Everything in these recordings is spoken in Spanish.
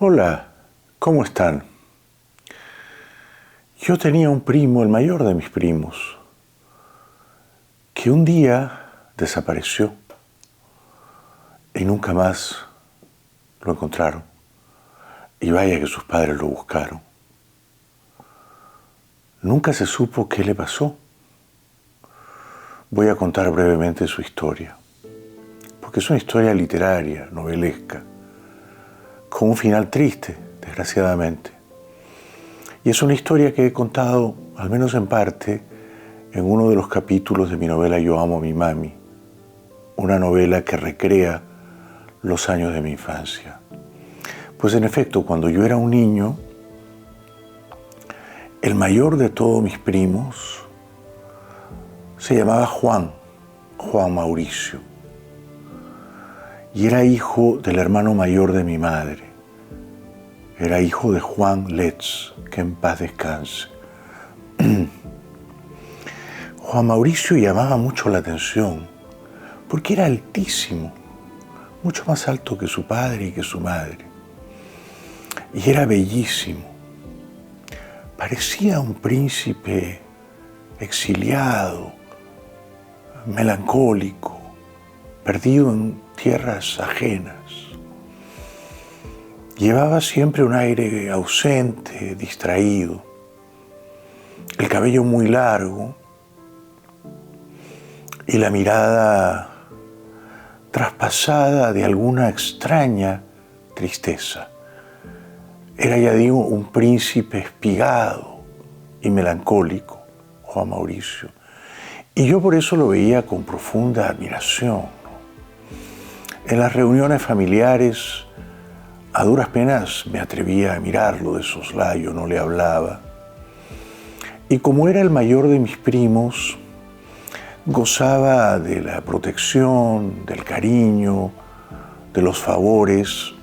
Hola, ¿cómo están? Yo tenía un primo, el mayor de mis primos, que un día desapareció y nunca más lo encontraron. Y vaya que sus padres lo buscaron. Nunca se supo qué le pasó. Voy a contar brevemente su historia, porque es una historia literaria, novelesca, con un final triste, desgraciadamente. Y es una historia que he contado, al menos en parte, en uno de los capítulos de mi novela Yo amo a mi mami, una novela que recrea los años de mi infancia. Pues en efecto, cuando yo era un niño, el mayor de todos mis primos se llamaba Juan Mauricio, y era hijo del hermano mayor de mi madre. Era hijo de Juan Letts, que en paz descanse. Juan Mauricio llamaba mucho la atención porque era altísimo, mucho más alto que su padre y que su madre. Y era bellísimo. Parecía un príncipe exiliado, melancólico, perdido en tierras ajenas. Llevaba siempre un aire ausente, distraído, el cabello muy largo y la mirada traspasada de alguna extraña tristeza. Era, ya digo, un príncipe espigado y melancólico, Juan Mauricio. Y yo por eso lo veía con profunda admiración. En las reuniones familiares, a duras penas me atrevía a mirarlo de soslayo, no le hablaba. Y como era el mayor de mis primos, gozaba de la protección, del cariño, de los favores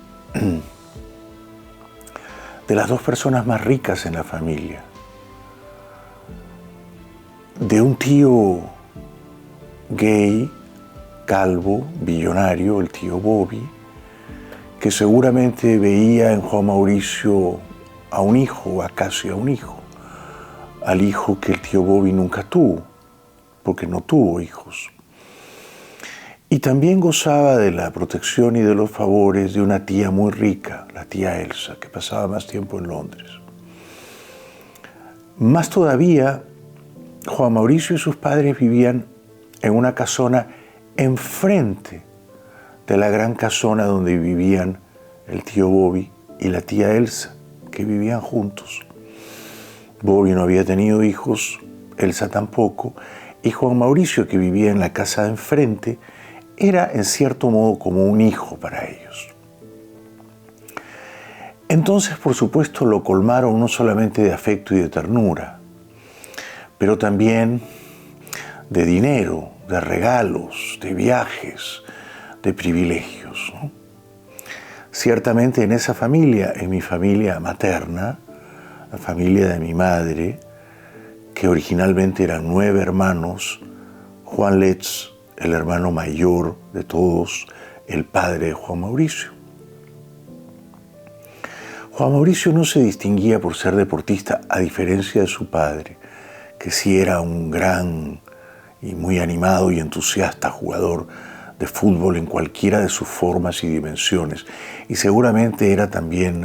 de las dos personas más ricas en la familia. De un tío gay, calvo, billonario, el tío Bobby, que seguramente veía en Juan Mauricio a un hijo, casi a un hijo, al hijo que el tío Bobby nunca tuvo, porque no tuvo hijos. Y también gozaba de la protección y de los favores de una tía muy rica, la tía Elsa, que pasaba más tiempo en Londres. Más todavía, Juan Mauricio y sus padres vivían en una casona enfrente de la gran casona donde vivían el tío Bobby y la tía Elsa, que vivían juntos. Bobby no había tenido hijos, Elsa tampoco, y Juan Mauricio, que vivía en la casa de enfrente, era en cierto modo como un hijo para ellos. Entonces, por supuesto, lo colmaron no solamente de afecto y de ternura, pero también de dinero, de regalos, de viajes, de privilegios, ¿no? Ciertamente en esa familia, en mi familia materna, la familia de mi madre, que originalmente eran 9 hermanos, Juan Letts, el hermano mayor de todos, el padre de Juan Mauricio. Juan Mauricio no se distinguía por ser deportista, a diferencia de su padre, que sí era un gran y muy animado y entusiasta jugador de fútbol en cualquiera de sus formas y dimensiones. Y seguramente era también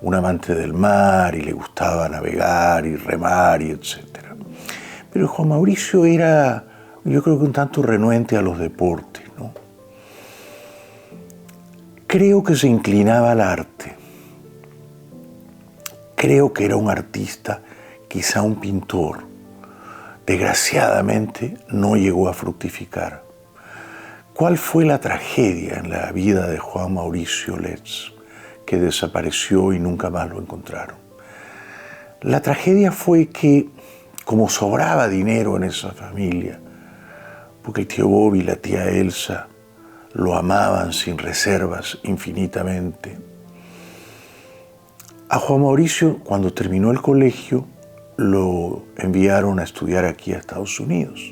un amante del mar y le gustaba navegar y remar y etc. Pero Juan Mauricio era, yo creo que un tanto renuente a los deportes, ¿no? Creo que se inclinaba al arte. Creo que era un artista, quizá un pintor. Desgraciadamente no llegó a fructificar. ¿Cuál fue la tragedia en la vida de Juan Mauricio Letts, que desapareció y nunca más lo encontraron? La tragedia fue que, como sobraba dinero en esa familia, porque el tío Bobby y la tía Elsa lo amaban sin reservas infinitamente, a Juan Mauricio, cuando terminó el colegio, lo enviaron a estudiar aquí a Estados Unidos.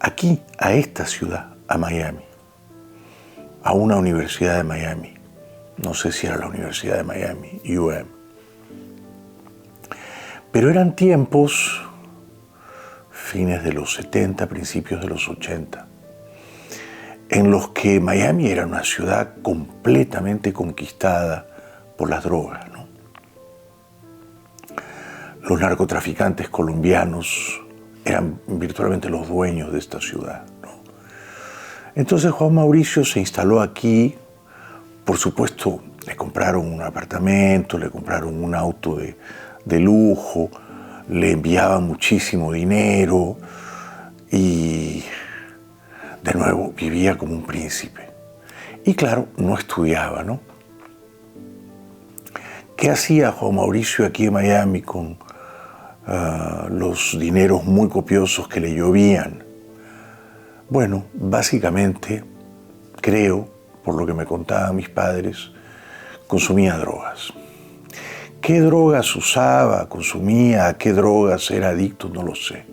Aquí, a esta ciudad, a Miami, a una universidad de Miami. no sé si era la Universidad de Miami, UM. Pero eran tiempos, fines de los 70, principios de los 80, en los que Miami era una ciudad completamente conquistada por las drogas, ¿no? Los narcotraficantes colombianos eran virtualmente los dueños de esta ciudad, ¿no? Entonces Juan Mauricio se instaló aquí. Por supuesto, le compraron un apartamento, le compraron un auto de lujo, le enviaban muchísimo dinero y, de nuevo, vivía como un príncipe. Y claro, no estudiaba, ¿no? ¿Qué hacía Juan Mauricio aquí en Miami con los dineros muy copiosos que le llovían? Bueno, básicamente, creo, por lo que me contaban mis padres, consumía drogas. ¿Qué drogas usaba, consumía, a qué drogas era adicto? No lo sé,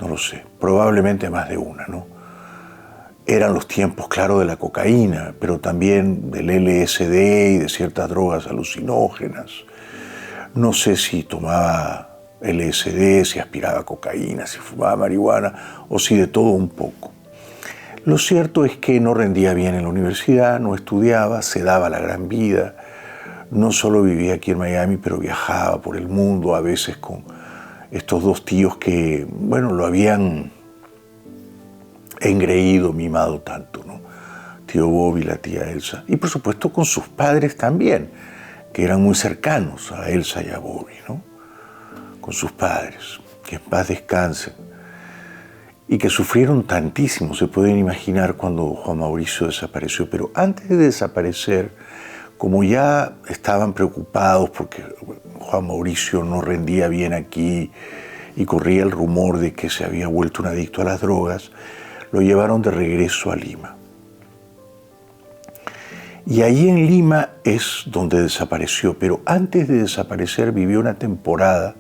no lo sé. Probablemente más de una, ¿no? Eran los tiempos, claro, de la cocaína, pero también del LSD y de ciertas drogas alucinógenas. No sé si tomaba LSD, si aspiraba cocaína, si fumaba marihuana o si de todo un poco. Lo cierto es que no rendía bien en la universidad, no estudiaba, se daba la gran vida. No solo vivía aquí en Miami, pero viajaba por el mundo, a veces con estos dos tíos que, bueno, lo habían engreído, mimado tanto, ¿no? Tío Bob y la tía Elsa. Y por supuesto con sus padres también, que eran muy cercanos a Elsa y a Bobby, ¿no? Con sus padres, que en paz descansen. Y que sufrieron tantísimo, se pueden imaginar, cuando Juan Mauricio desapareció. Pero antes de desaparecer, como ya estaban preocupados porque Juan Mauricio no rendía bien aquí y corría el rumor de que se había vuelto un adicto a las drogas, lo llevaron de regreso a Lima. Y ahí en Lima es donde desapareció, pero antes de desaparecer vivió una temporada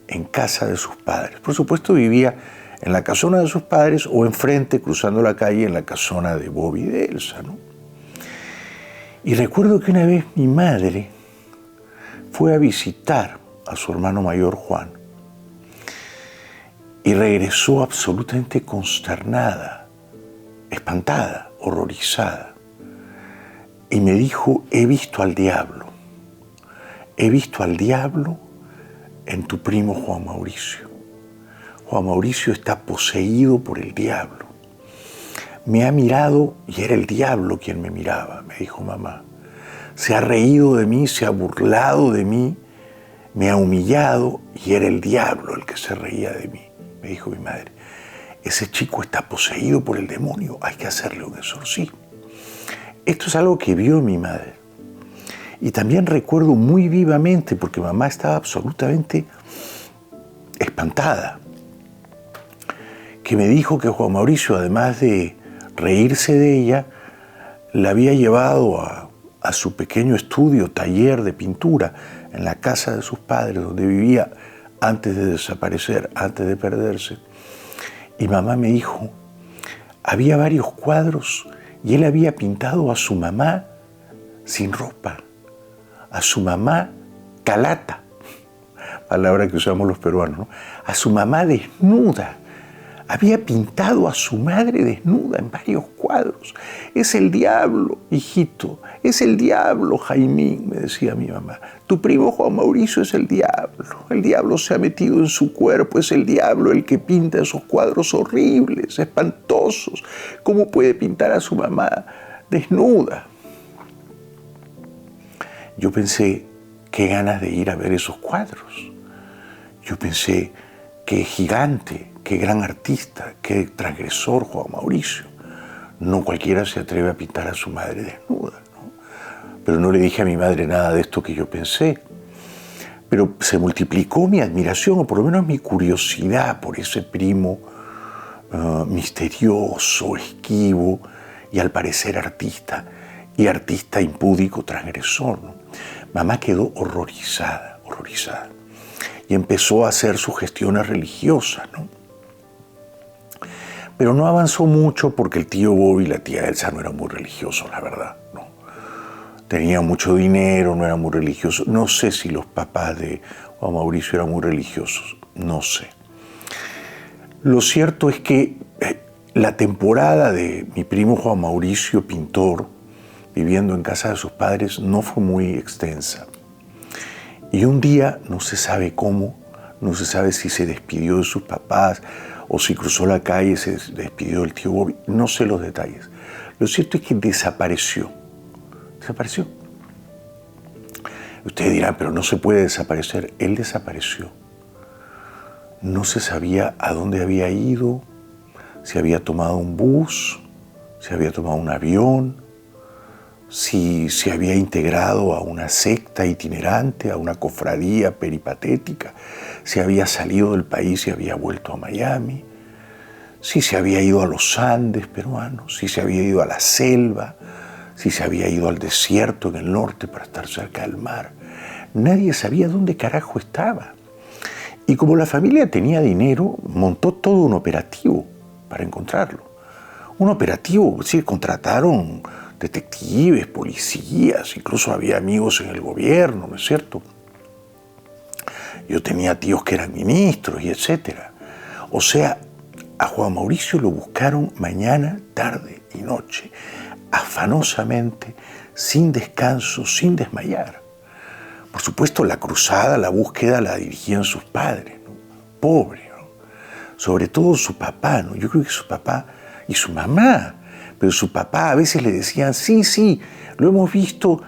en casa de sus padres. Por supuesto vivía en la casona de sus padres o enfrente, cruzando la calle, en la casona de Bobby y de Elsa, ¿no? Y recuerdo que una vez mi madre fue a visitar a su hermano mayor Juan y regresó absolutamente consternada, espantada, horrorizada. Y me dijo: he visto al diablo en tu primo Juan Mauricio. Juan Mauricio está poseído por el diablo. Me ha mirado y era el diablo quien me miraba, me dijo mamá. Se ha reído de mí, se ha burlado de mí, me ha humillado y era el diablo el que se reía de mí, me dijo mi madre. Ese chico está poseído por el demonio, hay que hacerle un exorcismo. Esto es algo que vio mi madre. Y también recuerdo muy vivamente, porque mamá estaba absolutamente espantada, que me dijo que Juan Mauricio, además de reírse de ella, la había llevado a su pequeño estudio, taller de pintura, en la casa de sus padres, donde vivía antes de desaparecer, antes de perderse. Y mamá me dijo, había varios cuadros y él había pintado a su mamá sin ropa, a su mamá calata, palabra que usamos los peruanos, ¿no? A su mamá desnuda. Había pintado a su madre desnuda en varios cuadros. Es el diablo, hijito, es el diablo, Jaimín, me decía mi mamá. Tu primo Juan Mauricio es el diablo se ha metido en su cuerpo, es el diablo el que pinta esos cuadros horribles, espantosos. ¿Cómo puede pintar a su mamá desnuda? Yo pensé, qué ganas de ir a ver esos cuadros. Yo pensé, qué gigante, qué gran artista, qué transgresor Juan Mauricio. No cualquiera se atreve a pintar a su madre desnuda, ¿no? Pero no le dije a mi madre nada de esto que yo pensé. Pero se multiplicó mi admiración, o por lo menos mi curiosidad por ese primo misterioso, esquivo y al parecer artista, y artista impúdico, transgresor, ¿no? Mamá quedó horrorizada. Y empezó a hacer sugestiones religiosas, ¿no? Pero no avanzó mucho porque el tío Bob y la tía Elsa no eran muy religiosos, la verdad, ¿no? tenía mucho dinero, no era muy religioso. No sé si los papás de Juan Mauricio eran muy religiosos, no sé. Lo cierto es que la temporada de mi primo Juan Mauricio, pintor, viviendo en casa de sus padres, no fue muy extensa. Y un día, no se sabe cómo, no se sabe si se despidió de sus papás o si cruzó la calle y se despidió del tío Bobby, no sé los detalles. Lo cierto es que desapareció. Desapareció. Ustedes dirán, pero no se puede desaparecer. Él desapareció. No se sabía a dónde había ido, si había tomado un bus, si había tomado un avión, si se había integrado a una secta itinerante, a una cofradía peripatética, si había salido del país y había vuelto a Miami, si se había ido a los Andes peruanos, si se había ido a la selva, si se había ido al desierto en el norte para estar cerca del mar. Nadie sabía dónde carajo estaba. Y como la familia tenía dinero, montó todo un operativo para encontrarlo. Un operativo, sí, contrataron detectives, policías, incluso había amigos en el gobierno, ¿no es cierto? Yo tenía tíos que eran ministros y etcétera. O sea, a Juan Mauricio lo buscaron mañana, tarde y noche, afanosamente, sin descanso, sin desmayar. Por supuesto, la cruzada, la búsqueda la dirigían sus padres, ¿no? Pobre, ¿no? Sobre todo su papá, ¿no? Yo creo que su papá y su mamá, pero su papá a veces le decían, sí, lo hemos visto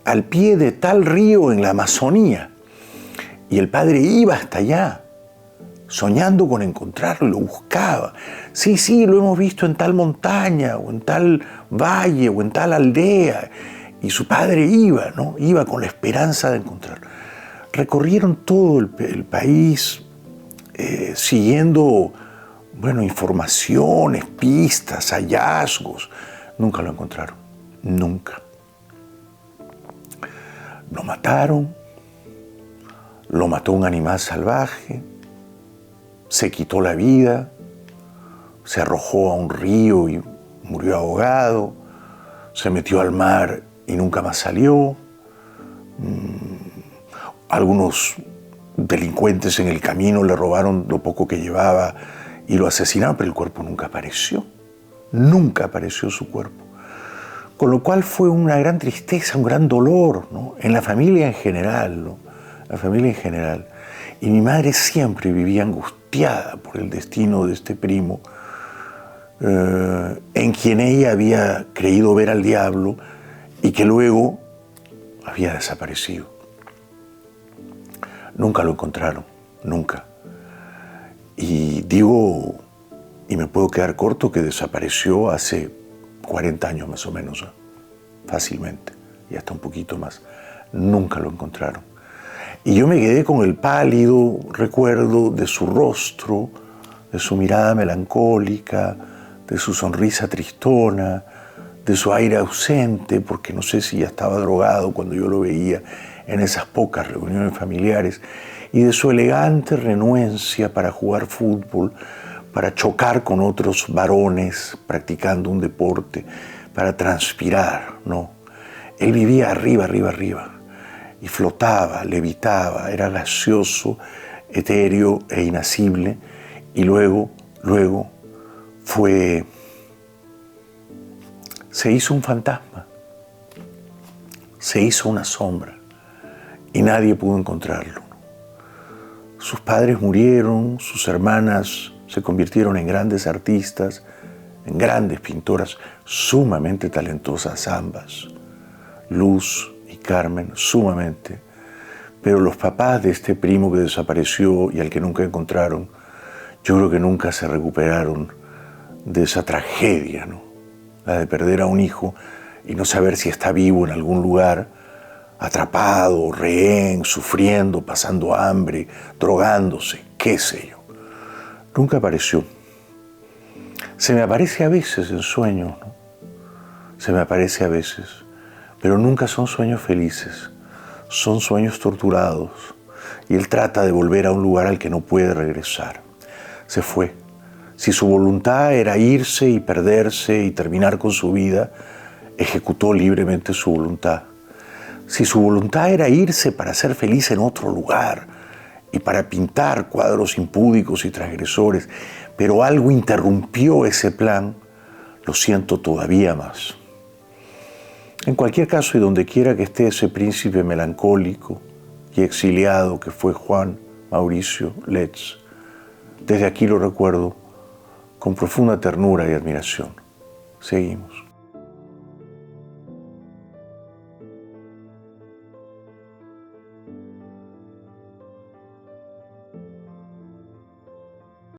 al pie de tal río en la Amazonía. Y el padre iba hasta allá, soñando con encontrarlo, y lo buscaba. Sí, lo hemos visto en tal montaña, o en tal valle, o en tal aldea. Y su padre iba, ¿no? Iba con la esperanza de encontrarlo. Recorrieron todo el país siguiendo, informaciones, pistas, hallazgos. Nunca lo encontraron, nunca. Lo mataron, lo mató un animal salvaje, se quitó la vida, se arrojó a un río y murió ahogado, se metió al mar y nunca más salió. Algunos delincuentes en el camino le robaron lo poco que llevaba y lo asesinaron, pero el cuerpo nunca apareció. Nunca apareció su cuerpo. Con lo cual fue una gran tristeza, un gran dolor, ¿no? En la familia en general, ¿no? La familia en general. Y mi madre siempre vivía angustiada por el destino de este primo, en quien ella había creído ver al diablo y que luego había desaparecido. Nunca lo encontraron, nunca. Y digo, y me puedo quedar corto, que desapareció hace 40 años más o menos, fácilmente, y hasta un poquito más. Nunca lo encontraron. Y yo me quedé con el pálido recuerdo de su rostro, de su mirada melancólica, de su sonrisa tristona, de su aire ausente, porque no sé si ya estaba drogado cuando yo lo veía en esas pocas reuniones familiares, y de su elegante renuencia para jugar fútbol, para chocar con otros varones practicando un deporte, para transpirar, ¿no? Él vivía arriba, y flotaba, levitaba, era gaseoso, etéreo e inacible, y luego se hizo un fantasma, se hizo una sombra, y nadie pudo encontrarlo. Sus padres murieron, sus hermanas se convirtieron en grandes artistas, en grandes pintoras, sumamente talentosas ambas, Luz y Carmen, sumamente. Pero los papás de este primo que desapareció y al que nunca encontraron, yo creo que nunca se recuperaron de esa tragedia, ¿no? La de perder a un hijo y no saber si está vivo en algún lugar, atrapado, rehén, sufriendo, pasando hambre, drogándose, qué sé yo. Nunca apareció. Se me aparece a veces en sueños, ¿no? Se me aparece a veces, pero nunca son sueños felices, son sueños torturados. Y él trata de volver a un lugar al que no puede regresar. Se fue. Si su voluntad era irse y perderse y terminar con su vida, ejecutó libremente su voluntad. si su voluntad era irse para ser feliz en otro lugar y para pintar cuadros impúdicos y transgresores, pero algo interrumpió ese plan, lo siento todavía más. En cualquier caso, y donde quiera que esté ese príncipe melancólico y exiliado que fue Juan Mauricio Letts, desde aquí lo recuerdo con profunda ternura y admiración. Seguimos.